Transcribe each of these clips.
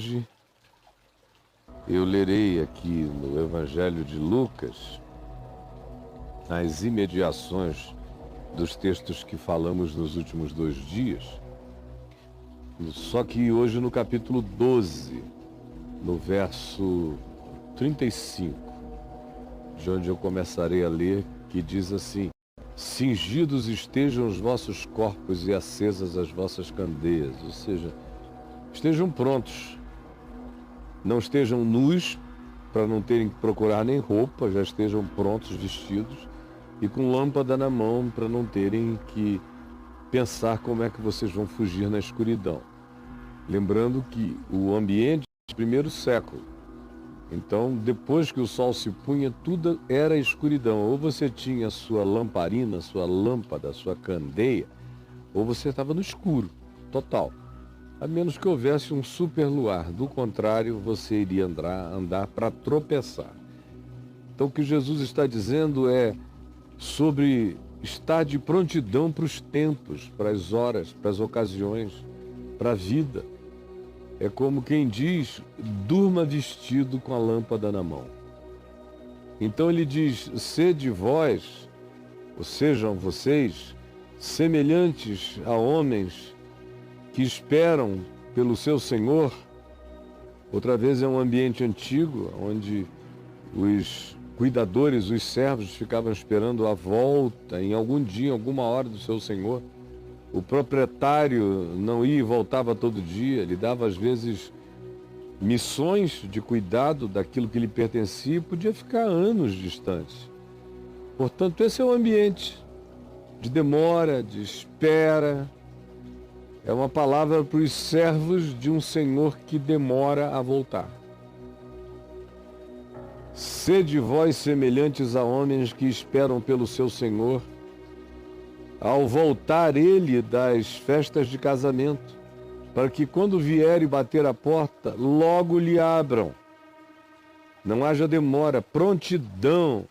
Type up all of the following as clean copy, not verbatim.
Hoje eu lerei aqui no Evangelho de Lucas as imediações dos textos que falamos nos últimos 2 dias, só que hoje no capítulo 12, no verso 35, de onde eu começarei a ler, que diz assim: cingidos estejam os vossos corpos e acesas as vossas candeias, ou seja, estejam prontos, não estejam nus para não terem que procurar nem roupa, já estejam prontos, vestidos e com lâmpada na mão para não terem que pensar como é que vocês vão fugir na escuridão. Lembrando que o ambiente é do primeiro século, então depois que o sol se punha, tudo era escuridão. Ou você tinha a sua lamparina, sua lâmpada, sua candeia, ou você estava no escuro, total. A menos que houvesse um super luar, do contrário, você iria andar para tropeçar. Então o que Jesus está dizendo é sobre estar de prontidão para os tempos, para as horas, para as ocasiões, para a vida. É como quem diz: durma vestido com a lâmpada na mão. Então ele diz: sede vós, ou sejam vocês, semelhantes a homens que esperam pelo seu Senhor. Outra vez é um ambiente antigo, onde os cuidadores, os servos, ficavam esperando a volta em algum dia, em alguma hora do seu Senhor. O proprietário não ia e voltava todo dia, ele dava às vezes missões de cuidado daquilo que lhe pertencia e podia ficar anos distante. Portanto, esse é o ambiente de demora, de espera. É uma palavra para os servos de um Senhor que demora a voltar. Sede vós semelhantes a homens que esperam pelo seu Senhor, ao voltar ele das festas de casamento, para que quando vier e bater a porta, logo lhe abram. Não haja demora, prontidão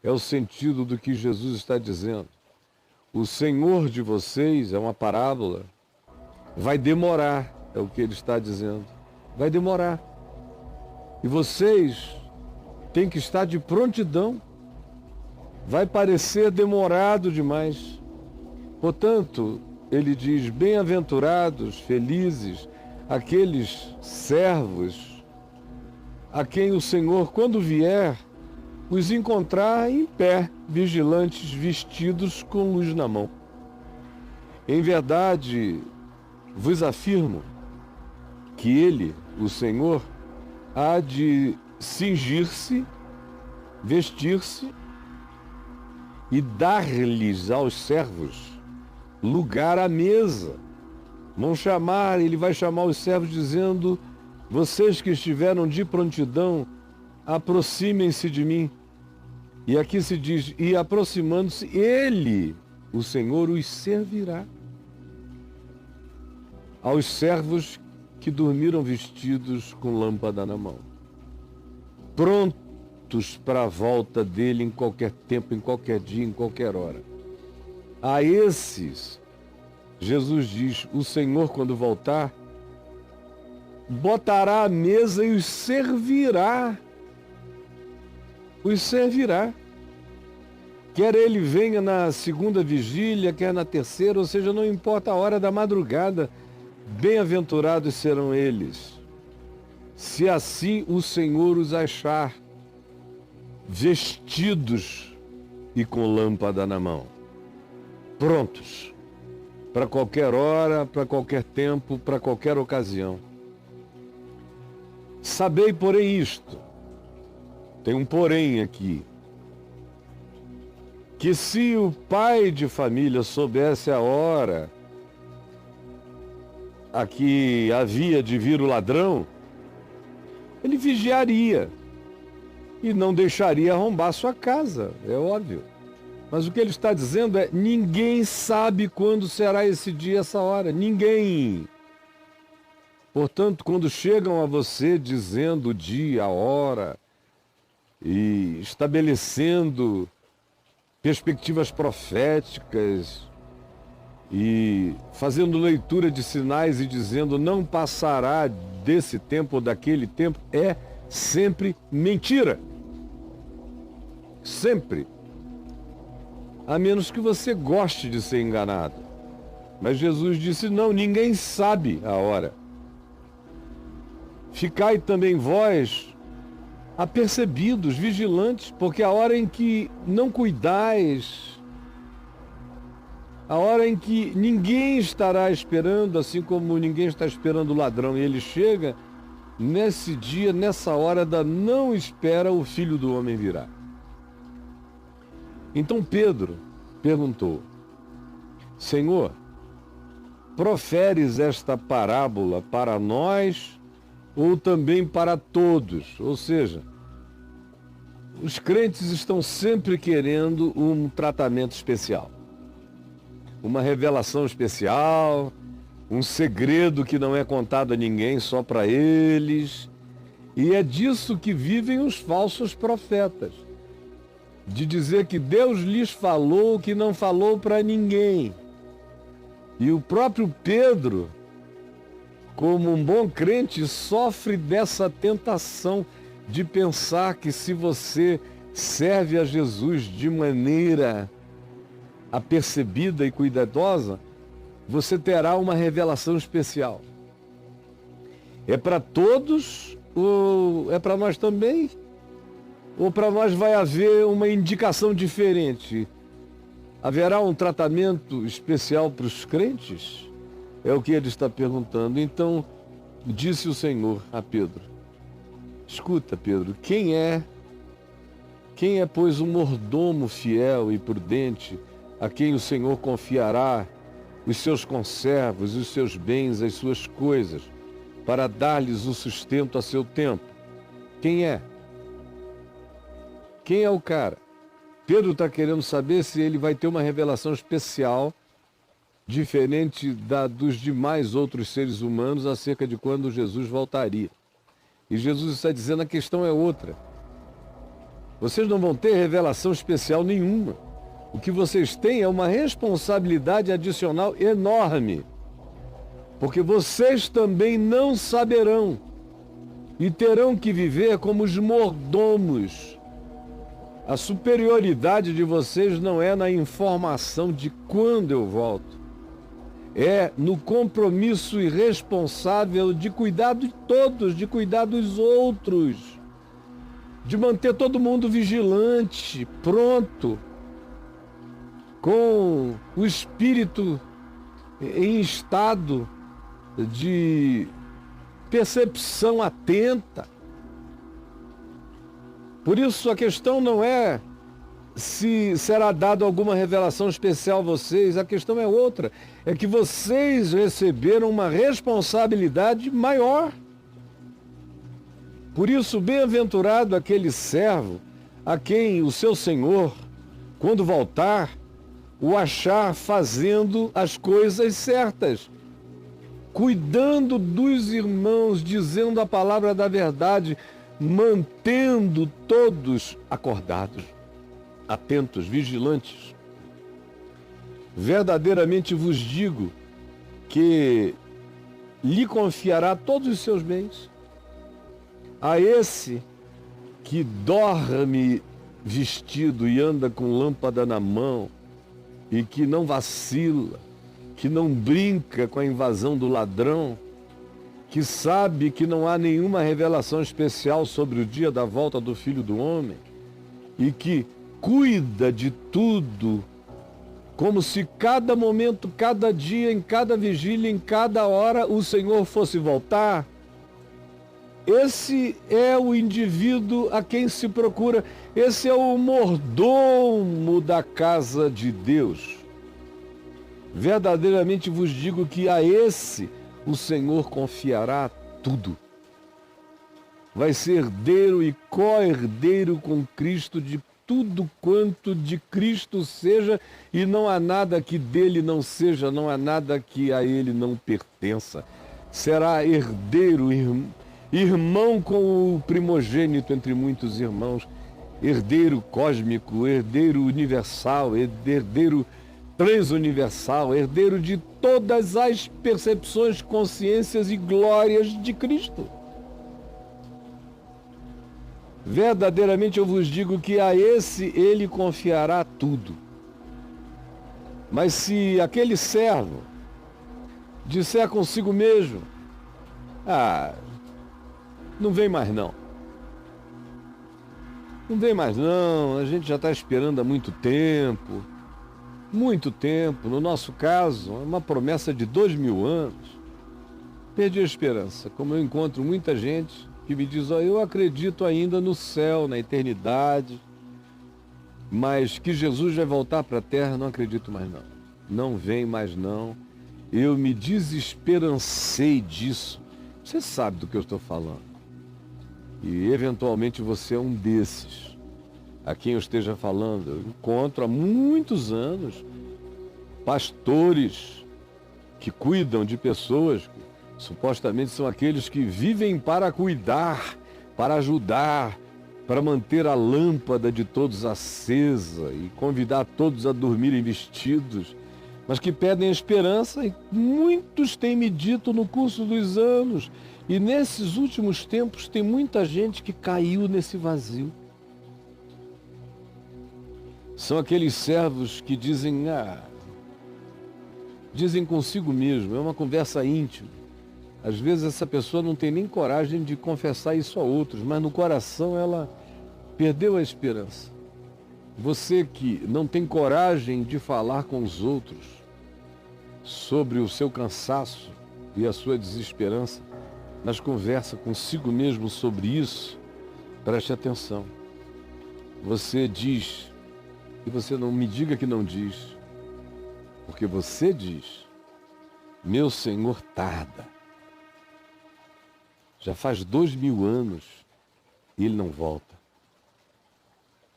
é o sentido do que Jesus está dizendo. O Senhor de vocês, é uma parábola, vai demorar, é o que ele está dizendo. Vai demorar. E vocês têm que estar de prontidão. Vai parecer demorado demais. Portanto, ele diz: bem-aventurados, felizes, aqueles servos a quem o Senhor, quando vier, os encontrar em pé, vigilantes, vestidos com luz na mão. Em verdade, vos afirmo que ele, o Senhor, há de cingir-se, vestir-se e dar-lhes aos servos lugar à mesa. Vão chamar, ele vai chamar os servos dizendo: vocês que estiveram de prontidão, aproximem-se de mim. E aqui se diz: e aproximando-se, ele, o Senhor, os servirá. Aos servos que dormiram vestidos com lâmpada na mão, prontos para a volta dele em qualquer tempo, em qualquer dia, em qualquer hora. A esses, Jesus diz: o Senhor, quando voltar, botará a mesa e os servirá. Os servirá. Quer ele venha na segunda vigília, quer na terceira, ou seja, não importa a hora da madrugada, bem-aventurados serão eles, se assim o Senhor os achar vestidos e com lâmpada na mão, prontos para qualquer hora, para qualquer tempo, para qualquer ocasião. Sabei, porém, isto, tem um porém aqui, que se o pai de família soubesse a hora a que havia de vir o ladrão, ele vigiaria e não deixaria arrombar sua casa, é óbvio. Mas o que ele está dizendo é: ninguém sabe quando será esse dia, essa hora, ninguém. Portanto, quando chegam a você dizendo o dia, a hora, e estabelecendo perspectivas proféticas, e fazendo leitura de sinais e dizendo não passará desse tempo ou daquele tempo, é sempre mentira. Sempre. A menos que você goste de ser enganado. Mas Jesus disse, não, ninguém sabe a hora. Ficai também vós apercebidos, vigilantes, porque a hora em que não cuidais, a hora em que ninguém estará esperando, assim como ninguém está esperando o ladrão, e ele chega, nesse dia, nessa hora da não espera, o Filho do Homem virá. Então Pedro perguntou, Senhor, proferes esta parábola para nós ou também para todos? Ou seja, os crentes estão sempre querendo um tratamento especial, uma revelação especial, um segredo que não é contado a ninguém, só para eles. E é disso que vivem os falsos profetas, de dizer que Deus lhes falou o que não falou para ninguém. E o próprio Pedro, como um bom crente, sofre dessa tentação de pensar que se você serve a Jesus de maneira apercebida e cuidadosa, você terá uma revelação especial. É para todos ou é para nós também? Ou para nós vai haver uma indicação diferente? Haverá um tratamento especial para os crentes? É o que ele está perguntando. Então, disse o Senhor a Pedro, escuta, Pedro, quem é, pois, o mordomo fiel e prudente, a quem o Senhor confiará os seus conservos, os seus bens, as suas coisas, para dar-lhes o sustento a seu tempo? Quem é? Quem é o cara? Pedro está querendo saber se ele vai ter uma revelação especial, diferente dos demais outros seres humanos, acerca de quando Jesus voltaria. E Jesus está dizendo, a questão é outra. Vocês não vão ter revelação especial nenhuma. O que vocês têm é uma responsabilidade adicional enorme. Porque vocês também não saberão e terão que viver como os mordomos. A superioridade de vocês não é na informação de quando eu volto. É no compromisso irresponsável de cuidar de todos, de cuidar dos outros, de manter todo mundo vigilante, pronto, com o espírito em estado de percepção atenta. Por isso a questão não é se será dada alguma revelação especial a vocês, a questão é outra, é que vocês receberam uma responsabilidade maior. Por isso, bem-aventurado aquele servo a quem o seu Senhor, quando voltar, o achar fazendo as coisas certas, cuidando dos irmãos, dizendo a palavra da verdade, mantendo todos acordados, atentos, vigilantes. Verdadeiramente vos digo que lhe confiará todos os seus bens. A esse que dorme vestido e anda com lâmpada na mão e que não vacila, que não brinca com a invasão do ladrão, que sabe que não há nenhuma revelação especial sobre o dia da volta do Filho do Homem e que cuida de tudo, como se cada momento, cada dia, em cada vigília, em cada hora, o Senhor fosse voltar. Esse é o indivíduo a quem se procura, esse é o mordomo da casa de Deus. Verdadeiramente vos digo que a esse o Senhor confiará tudo. Vai ser herdeiro e co-herdeiro com Cristo de tudo quanto de Cristo seja, e não há nada que dele não seja, não há nada que a ele não pertença. Será herdeiro, irmão com o primogênito entre muitos irmãos, herdeiro cósmico, herdeiro universal, herdeiro transuniversal, herdeiro de todas as percepções, consciências e glórias de Cristo. Verdadeiramente eu vos digo que a esse ele confiará tudo. Mas se aquele servo disser consigo mesmo, não vem mais não. Não vem mais não, a gente já está esperando há muito tempo. Muito tempo, no nosso caso, é uma promessa de 2000 anos. Perdi a esperança, como eu encontro muita gente que me diz, eu acredito ainda no céu, na eternidade, mas que Jesus vai voltar para a terra, não acredito mais não. Não vem mais não. Eu me desesperancei disso. Você sabe do que eu estou falando. E eventualmente você é um desses a quem eu esteja falando. Eu encontro há muitos anos pastores que cuidam de pessoas que supostamente são aqueles que vivem para cuidar, para ajudar, para manter a lâmpada de todos acesa e convidar todos a dormirem vestidos, mas que pedem esperança, e muitos têm me dito no curso dos anos, e nesses últimos tempos tem muita gente que caiu nesse vazio. São aqueles servos que dizem consigo mesmo, é uma conversa íntima. Às vezes essa pessoa não tem nem coragem de confessar isso a outros, mas no coração ela perdeu a esperança. Você que não tem coragem de falar com os outros sobre o seu cansaço e a sua desesperança, mas conversa consigo mesmo sobre isso, preste atenção. Você diz, e você não me diga que não diz, porque você diz, meu Senhor tarda. Já faz 2000 anos e ele não volta.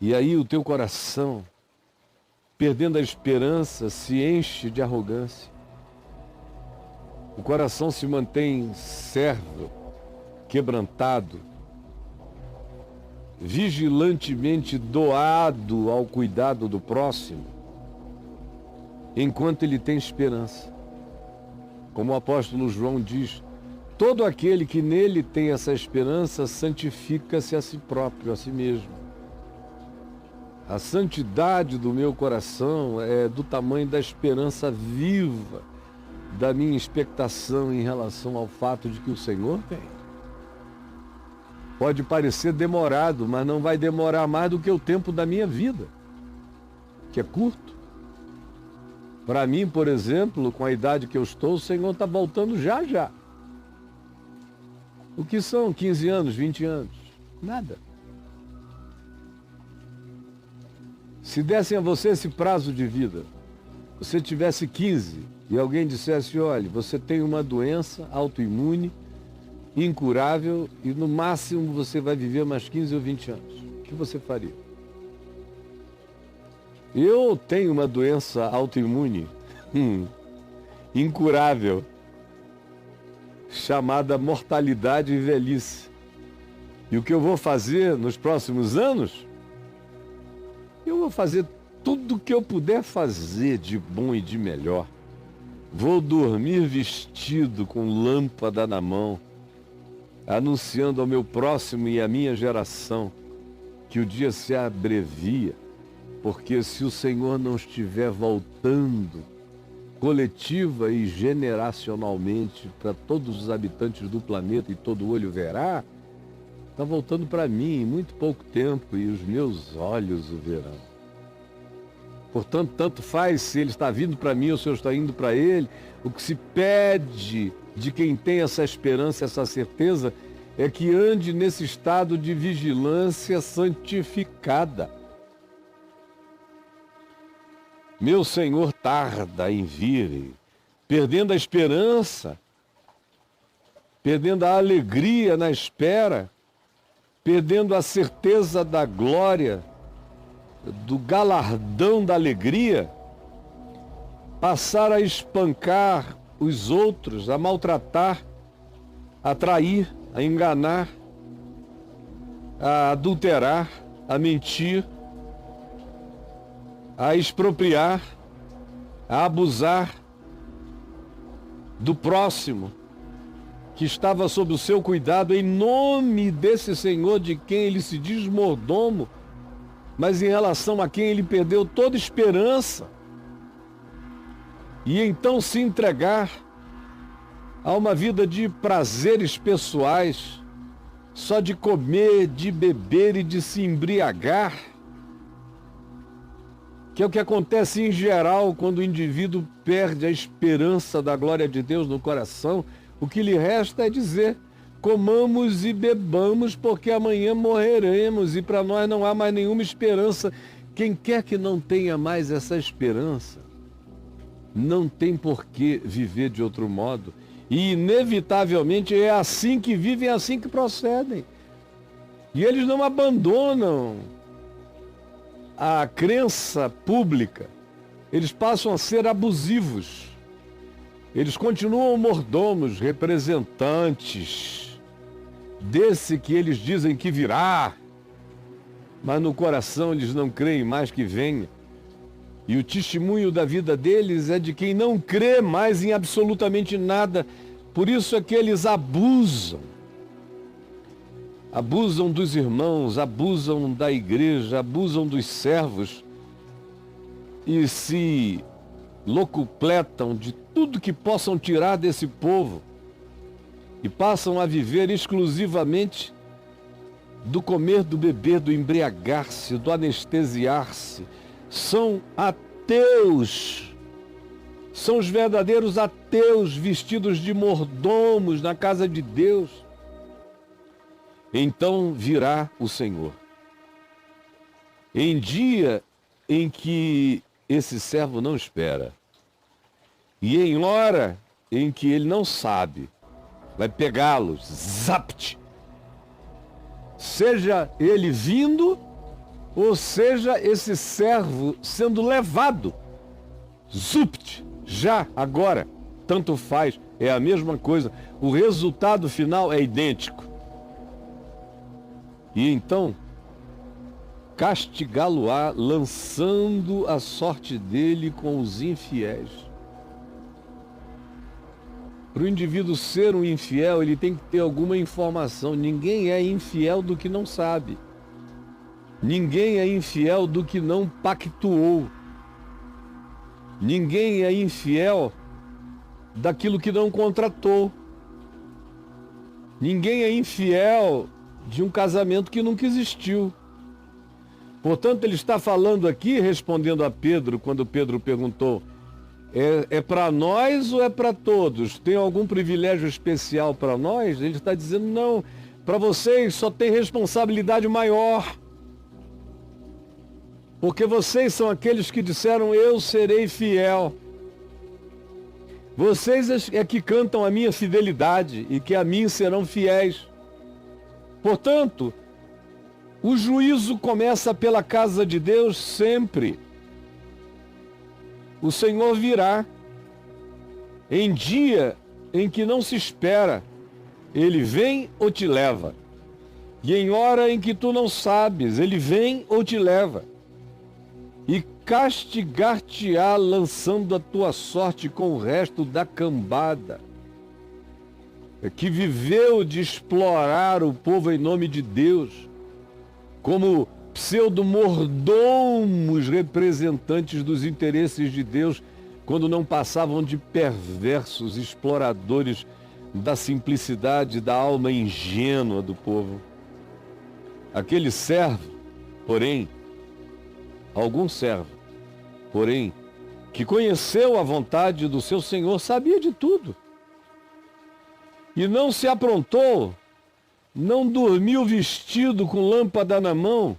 E aí o teu coração, perdendo a esperança, se enche de arrogância. O coração se mantém servo, quebrantado, vigilantemente doado ao cuidado do próximo, enquanto ele tem esperança. Como o apóstolo João diz, todo aquele que nele tem essa esperança santifica-se a si próprio, a si mesmo. A santidade do meu coração é do tamanho da esperança viva, da minha expectação em relação ao fato de que o Senhor vem. Pode parecer demorado, mas não vai demorar mais do que o tempo da minha vida, que é curto. Para mim, por exemplo, com a idade que eu estou, o Senhor está voltando já já. O que são 15 anos, 20 anos? Nada. Se dessem a você esse prazo de vida, você tivesse 15 e alguém dissesse, olha, você tem uma doença autoimune, incurável, e no máximo você vai viver mais 15 ou 20 anos. O que você faria? Eu tenho uma doença autoimune incurável, chamada mortalidade e velhice. E o que eu vou fazer nos próximos anos? Eu vou fazer tudo o que eu puder fazer de bom e de melhor. Vou dormir vestido com lâmpada na mão, anunciando ao meu próximo e à minha geração que o dia se abrevia, porque se o Senhor não estiver voltando coletiva e generacionalmente para todos os habitantes do planeta e todo olho verá, está voltando para mim em muito pouco tempo e os meus olhos o verão. Portanto, tanto faz se ele está vindo para mim ou se eu estou indo para ele. O que se pede de quem tem essa esperança, essa certeza, é que ande nesse estado de vigilância santificada. Meu Senhor tarda em vir, perdendo a esperança, perdendo a alegria na espera, perdendo a certeza da glória, do galardão da alegria, passar a espancar os outros, a maltratar, a trair, a enganar, a adulterar, a mentir, a expropriar, a abusar do próximo que estava sob o seu cuidado, em nome desse Senhor de quem ele se diz mordomo, mas em relação a quem ele perdeu toda esperança, e então se entregar a uma vida de prazeres pessoais, só de comer, de beber e de se embriagar, que é o que acontece em geral quando o indivíduo perde a esperança da glória de Deus no coração. O que lhe resta é dizer: comamos e bebamos, porque amanhã morreremos, e para nós não há mais nenhuma esperança. Quem quer que não tenha mais essa esperança, não tem por que viver de outro modo. E inevitavelmente é assim que vivem, é assim que procedem. E eles não abandonam a crença pública, eles passam a ser abusivos. Eles continuam mordomos, representantes desse que eles dizem que virá, mas no coração eles não creem mais que venha. E o testemunho da vida deles é de quem não crê mais em absolutamente nada. Por isso é que eles abusam. Abusam dos irmãos, abusam da igreja, abusam dos servos e se locupletam de tudo que possam tirar desse povo e passam a viver exclusivamente do comer, do beber, do embriagar-se, do anestesiar-se. São ateus, são os verdadeiros ateus vestidos de mordomos na casa de Deus. Então virá o Senhor, em dia em que esse servo não espera, e em hora em que ele não sabe, vai pegá-los, zapt, seja ele vindo, ou seja esse servo sendo levado, zupt, já, agora, tanto faz, é a mesma coisa, o resultado final é idêntico. E então, castigá-lo-á, lançando a sorte dele com os infiéis. Para o indivíduo ser um infiel, ele tem que ter alguma informação. Ninguém é infiel do que não sabe. Ninguém é infiel do que não pactuou. Ninguém é infiel daquilo que não contratou. Ninguém é infiel de um casamento que nunca existiu. Portanto, ele está falando aqui, respondendo a Pedro, quando Pedro perguntou: é para nós ou é para todos? Tem algum privilégio especial para nós? Ele está dizendo: não, para vocês só tem responsabilidade maior. Porque vocês são aqueles que disseram: eu serei fiel. Vocês é que cantam a minha fidelidade e que a mim serão fiéis. Portanto, o juízo começa pela casa de Deus sempre. O Senhor virá em dia em que não se espera. Ele vem ou te leva. E em hora em que tu não sabes, ele vem ou te leva. E castigar-te-á, lançando a tua sorte com o resto da cambada, que viveu de explorar o povo em nome de Deus, como pseudo-mordomos representantes dos interesses de Deus, quando não passavam de perversos exploradores da simplicidade da alma ingênua do povo. Aquele servo, porém, algum servo, porém, que conheceu a vontade do seu Senhor, sabia de tudo. E não se aprontou, não dormiu vestido com lâmpada na mão,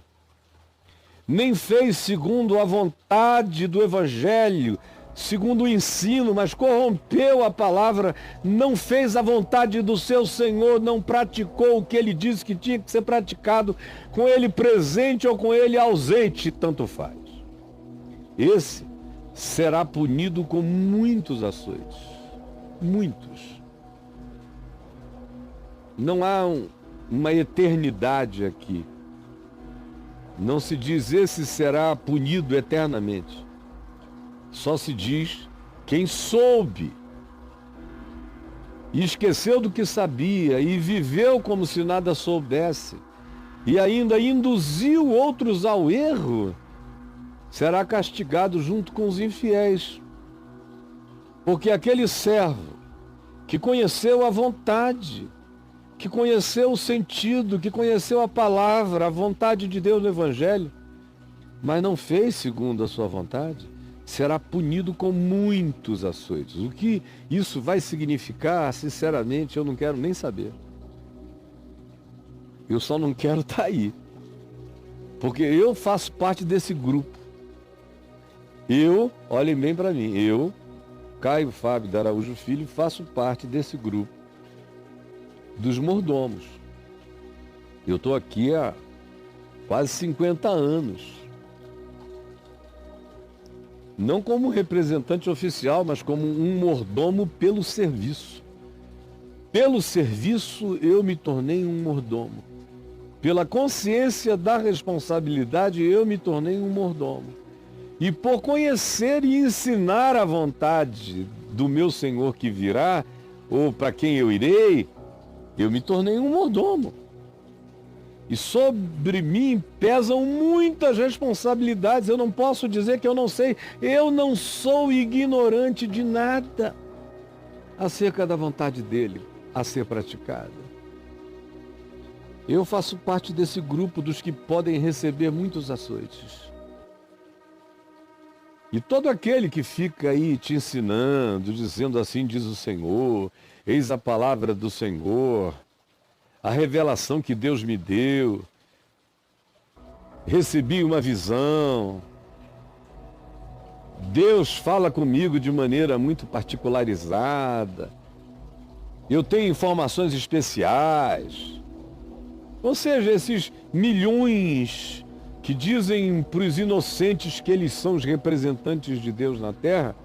nem fez segundo a vontade do Evangelho, segundo o ensino, mas corrompeu a palavra, não fez a vontade do seu Senhor, não praticou o que ele disse que tinha que ser praticado, com ele presente ou com ele ausente, tanto faz. Esse será punido com muitos açoites, muitos. Não há uma eternidade aqui. Não se diz esse será punido eternamente. só se diz quem soube. E esqueceu do que sabia e viveu como se nada soubesse, e ainda induziu outros ao erro, será castigado junto com os infiéis. Porque aquele servo que conheceu a vontade, que conheceu o sentido, que conheceu a palavra, a vontade de Deus no Evangelho, mas não fez segundo a sua vontade, será punido com muitos açoites. O que isso vai significar, sinceramente, eu não quero nem saber. Eu só não quero estar aí. Porque eu faço parte desse grupo. Olhem bem para mim, Caio Fábio de Araújo Filho, faço parte desse grupo dos mordomos. Eu estou aqui há quase 50 anos. Não como representante oficial, mas como um mordomo pelo serviço. Pelo serviço eu me tornei um mordomo. Pela consciência da responsabilidade eu me tornei um mordomo. E por conhecer e ensinar a vontade do meu Senhor que virá, ou para quem eu irei, eu me tornei um mordomo. E sobre mim pesam muitas responsabilidades. Eu não posso dizer que eu não sei. Eu não sou ignorante de nada acerca da vontade dele a ser praticada. Eu faço parte desse grupo dos que podem receber muitos açoites. E todo aquele que fica aí te ensinando, dizendo assim diz o Senhor, eis a palavra do Senhor, a revelação que Deus me deu, recebi uma visão, Deus fala comigo de maneira muito particularizada, eu tenho informações especiais. Ou seja, esses milhões que dizem para os inocentes que eles são os representantes de Deus na terra,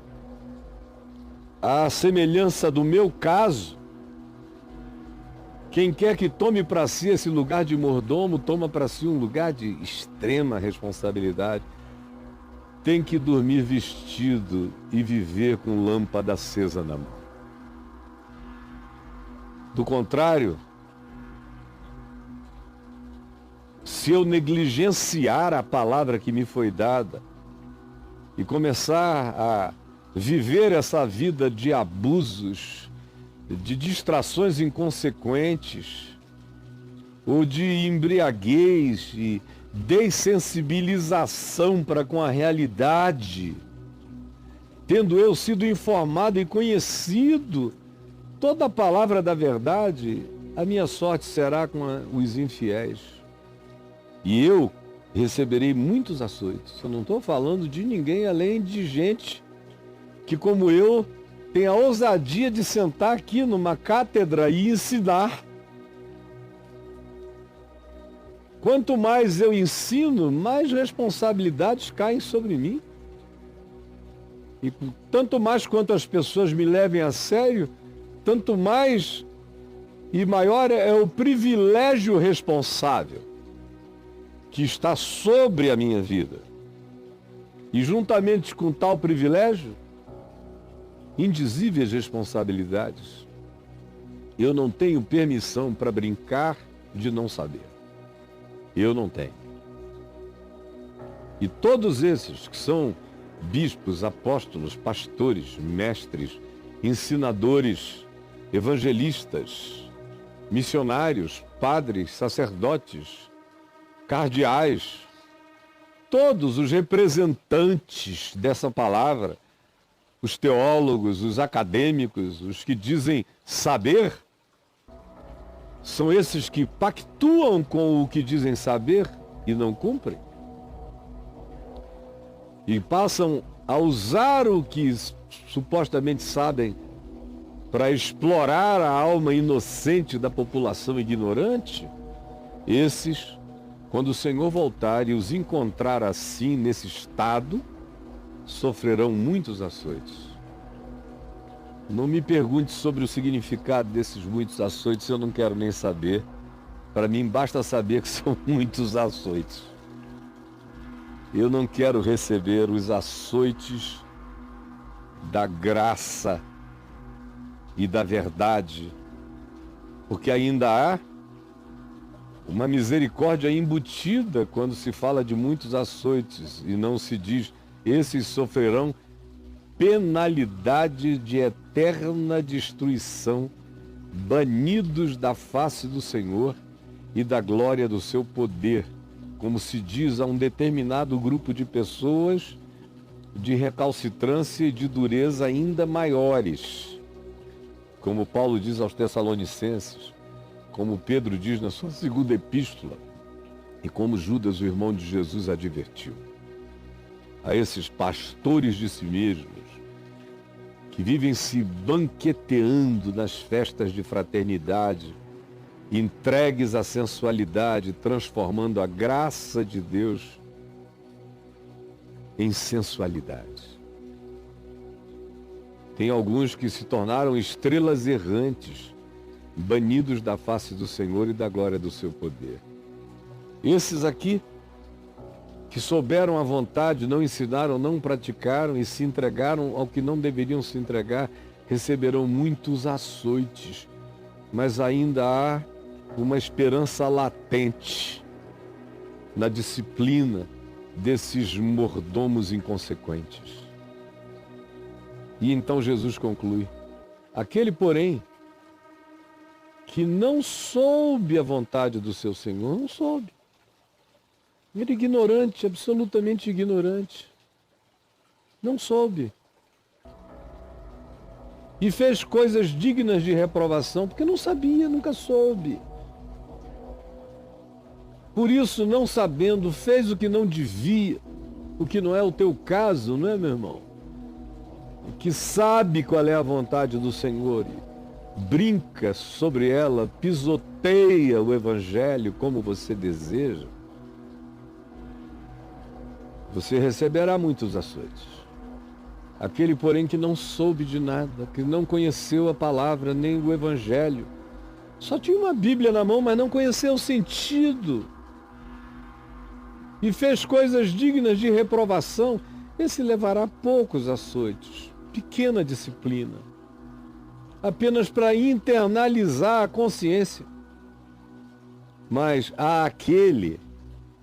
à semelhança do meu caso, quem quer que tome para si esse lugar de mordomo, toma para si um lugar de extrema responsabilidade. Tem que dormir vestido e viver com lâmpada acesa na mão. Do contrário, se eu negligenciar a palavra que me foi dada e começar a viver essa vida de abusos, de distrações inconsequentes, ou de embriaguez e dessensibilização para com a realidade, tendo eu sido informado e conhecido toda a palavra da verdade, a minha sorte será com os infiéis. E eu receberei muitos açoites. Eu não estou falando de ninguém além de gente que, como eu, tem a ousadia de sentar aqui numa cátedra e ensinar. Quanto mais eu ensino, mais responsabilidades caem sobre mim. E tanto mais quanto as pessoas me levem a sério, tanto mais e maior é o privilégio responsável que está sobre a minha vida. E juntamente com tal privilégio, indizíveis responsabilidades. Eu não tenho permissão para brincar de não saber. Eu não tenho. E todos esses que são bispos, apóstolos, pastores, mestres, ensinadores, evangelistas, missionários, padres, sacerdotes, cardeais, todos os representantes dessa palavra, os teólogos, os acadêmicos, os que dizem saber, são esses que pactuam com o que dizem saber e não cumprem. E passam a usar o que supostamente sabem para explorar a alma inocente da população ignorante. Esses, quando o Senhor voltar e os encontrar assim, nesse estado, sofrerão muitos açoites. Não me pergunte sobre o significado desses muitos açoites, eu não quero nem saber. Para mim, basta saber que são muitos açoites. Eu não quero receber os açoites da graça e da verdade, porque ainda há uma misericórdia embutida quando se fala de muitos açoites e não se diz: esses sofrerão penalidade de eterna destruição, banidos da face do Senhor e da glória do seu poder, como se diz a um determinado grupo de pessoas de recalcitrância e de dureza ainda maiores, como Paulo diz aos Tessalonicenses, como Pedro diz na sua segunda epístola, e como Judas, o irmão de Jesus, advertiu. A esses pastores de si mesmos, que vivem se banqueteando nas festas de fraternidade, entregues à sensualidade, transformando a graça de Deus em sensualidade. Tem alguns que se tornaram estrelas errantes, banidos da face do Senhor e da glória do seu poder. Esses aqui, que souberam a vontade, não ensinaram, não praticaram e se entregaram ao que não deveriam se entregar, receberão muitos açoites, mas ainda há uma esperança latente na disciplina desses mordomos inconsequentes. E então Jesus conclui: aquele, porém, que não soube a vontade do seu Senhor, não soube. Era ignorante, absolutamente ignorante. Não soube. E fez coisas dignas de reprovação, porque não sabia, nunca soube. Por isso, não sabendo, fez o que não devia, o que não é o teu caso, não é, meu irmão? Que sabe qual é a vontade do Senhor, brinca sobre ela, pisoteia o Evangelho como você deseja, você receberá muitos açoites. Aquele, porém, que não soube de nada, que não conheceu a palavra nem o Evangelho, só tinha uma Bíblia na mão, mas não conheceu o sentido, e fez coisas dignas de reprovação, esse levará poucos açoites, pequena disciplina, apenas para internalizar a consciência. Mas há aquele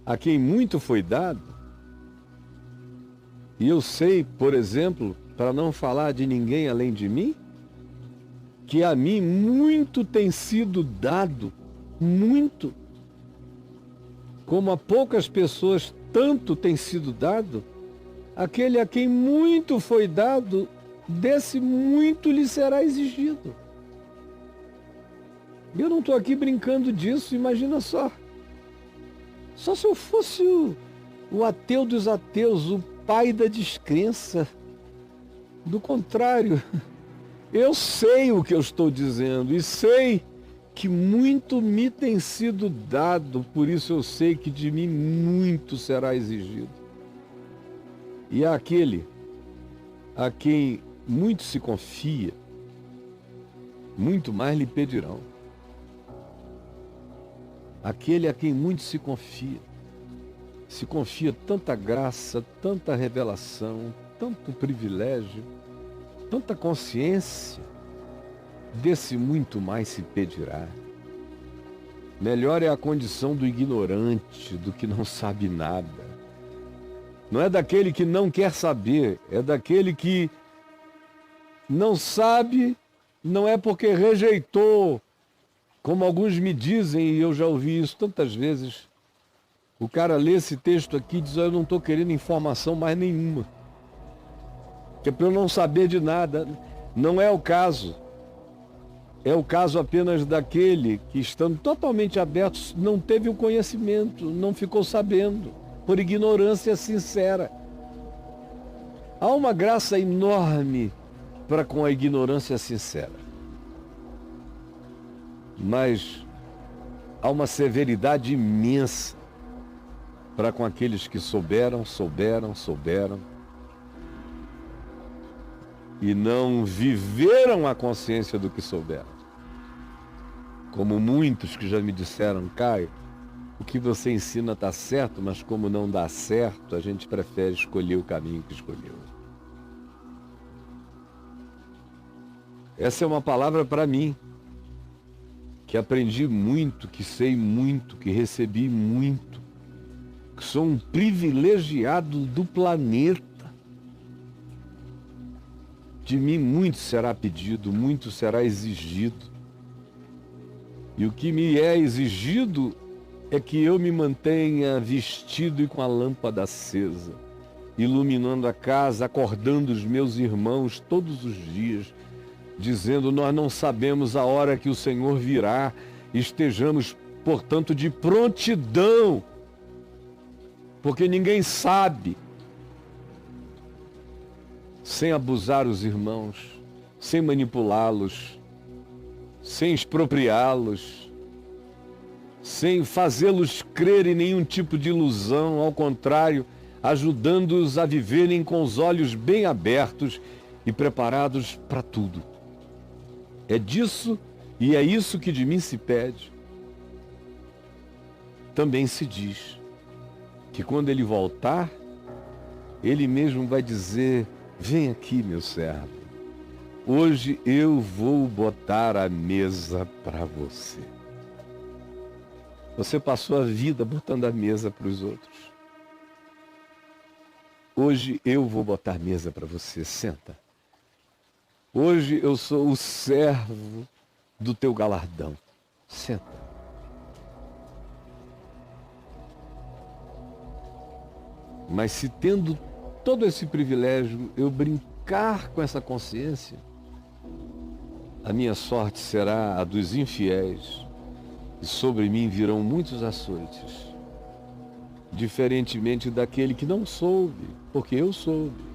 a quem muito foi dado, e eu sei, por exemplo, para não falar de ninguém além de mim, que a mim muito tem sido dado, muito. Como a poucas pessoas tanto tem sido dado, aquele a quem muito foi dado, desse muito lhe será exigido. Eu não estou aqui brincando disso, imagina só. Só se eu fosse o ateu dos ateus, o pai da descrença. Do contrário, eu sei o que eu estou dizendo e sei que muito me tem sido dado, por isso eu sei que de mim muito será exigido. E aquele a quem muito se confia, muito mais lhe pedirão. Aquele a quem muito se confia tanta graça, tanta revelação, tanto privilégio, tanta consciência, desse muito mais se pedirá. Melhor é a condição do ignorante, do que não sabe nada. Não é daquele que não quer saber, é daquele que não sabe, não é porque rejeitou, como alguns me dizem, e eu já ouvi isso tantas vezes. O cara lê esse texto aqui e diz: eu não estou querendo informação mais nenhuma, que é para eu não saber de nada. Não é o caso. É o caso apenas daquele que, estando totalmente aberto, não teve o conhecimento, não ficou sabendo, por ignorância sincera. Há uma graça enorme para com a ignorância sincera, mas há uma severidade imensa para com aqueles que souberam e não viveram a consciência do que souberam. Como muitos que já me disseram: Caio, o que você ensina está certo, mas como não dá certo, a gente prefere escolher o caminho que escolheu. Essa é uma palavra para mim, que aprendi muito, que sei muito, que recebi muito, que sou um privilegiado do planeta. De mim muito será pedido, muito será exigido. E o que me é exigido é que eu me mantenha vestido e com a lâmpada acesa, iluminando a casa, acordando os meus irmãos todos os dias, dizendo: nós não sabemos a hora que o Senhor virá, estejamos, portanto, de prontidão, porque ninguém sabe, sem abusar os irmãos, sem manipulá-los, sem expropriá-los, sem fazê-los crer em nenhum tipo de ilusão, ao contrário, ajudando-os a viverem com os olhos bem abertos e preparados para tudo. É disso e é isso que de mim se pede. Também se diz que quando ele voltar, ele mesmo vai dizer: vem aqui, meu servo, hoje eu vou botar a mesa para você. Você passou a vida botando a mesa para os outros. Hoje eu vou botar mesa para você, senta. Hoje eu sou o servo do teu galardão, senta. Mas se tendo todo esse privilégio eu brincar com essa consciência, a minha sorte será a dos infiéis, e sobre mim virão muitos açoites, diferentemente daquele que não soube, porque eu soube.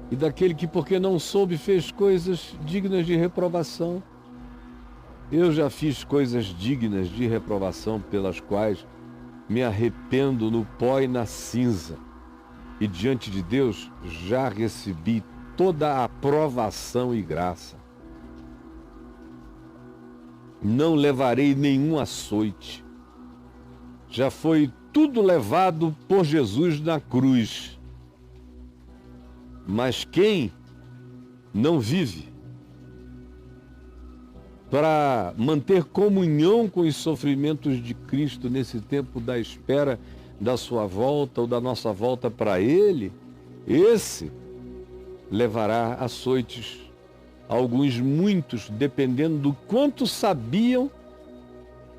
E daquele que, porque não soube, fez coisas dignas de reprovação. Eu já fiz coisas dignas de reprovação, pelas quais me arrependo no pó e na cinza. E diante de Deus já recebi toda a aprovação e graça. Não levarei nenhum açoite. Já foi tudo levado por Jesus na cruz. Mas quem não vive para manter comunhão com os sofrimentos de Cristo nesse tempo da espera da sua volta ou da nossa volta para Ele, esse levará açoites, alguns muitos, dependendo do quanto sabiam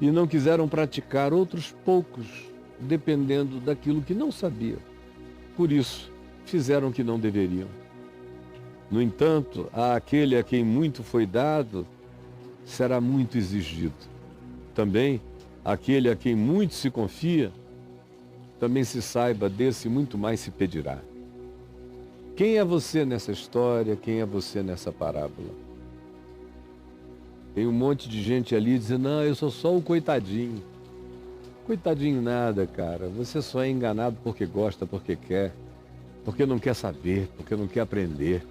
e não quiseram praticar, outros poucos, dependendo daquilo que não sabiam. Por isso, fizeram o que não deveriam. No entanto, àquele a quem muito foi dado, será muito exigido. Também, aquele a quem muito se confia, também se saiba, desse muito mais se pedirá. Quem é você nessa história? Quem é você nessa parábola? Tem um monte de gente ali dizendo: não, eu sou só o coitadinho. Coitadinho nada, cara. Você só é enganado porque gosta, porque quer, porque não quer saber, porque não quer aprender,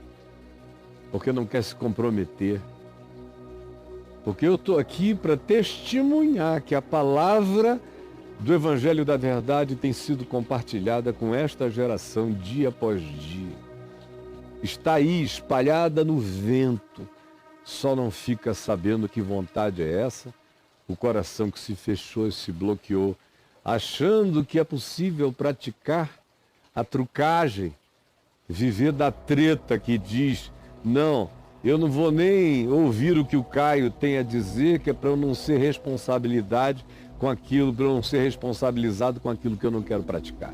porque não quer se comprometer. Porque eu estou aqui para testemunhar que a palavra do Evangelho da Verdade tem sido compartilhada com esta geração dia após dia. Está aí espalhada no vento, só não fica sabendo que vontade é essa, o coração que se fechou e se bloqueou, achando que é possível praticar a trucagem, viver da treta que diz: não, eu não vou nem ouvir o que o Caio tem a dizer, que é para eu não ser responsabilidade com aquilo, para eu não ser responsabilizado com aquilo que eu não quero praticar.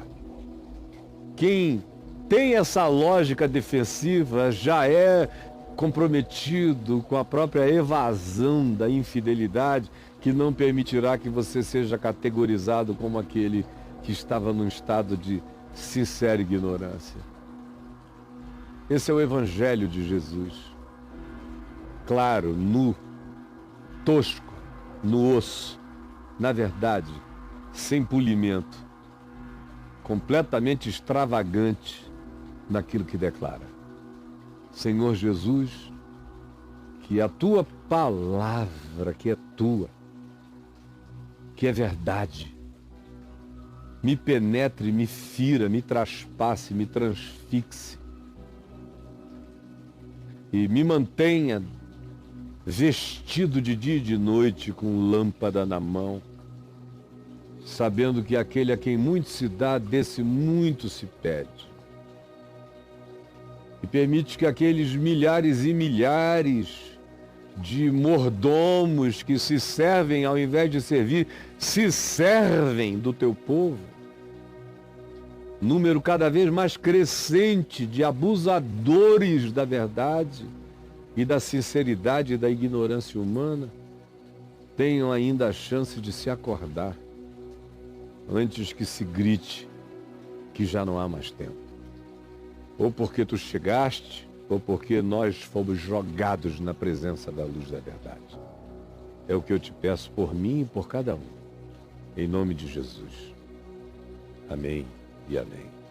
Quem tem essa lógica defensiva já é comprometido com a própria evasão da infidelidade, que não permitirá que você seja categorizado como aquele que estava num estado de sincera ignorância. Esse é o Evangelho de Jesus. Claro, nu, tosco, no osso, na verdade, sem polimento, completamente extravagante naquilo que declara. Senhor Jesus, que a tua palavra, que é tua, que é verdade, me penetre, me fira, me traspasse, me transfixe, e me mantenha vestido de dia e de noite com lâmpada na mão, sabendo que aquele a quem muito se dá, desse muito se pede. E permite que aqueles milhares e milhares de mordomos que se servem ao invés de servir, se servem do teu povo. Número cada vez mais crescente de abusadores da verdade e da sinceridade e da ignorância humana, tenham ainda a chance de se acordar antes que se grite que já não há mais tempo. Ou porque tu chegaste, ou porque nós fomos jogados na presença da luz da verdade. É o que eu te peço por mim e por cada um. Em nome de Jesus. Amém e amém.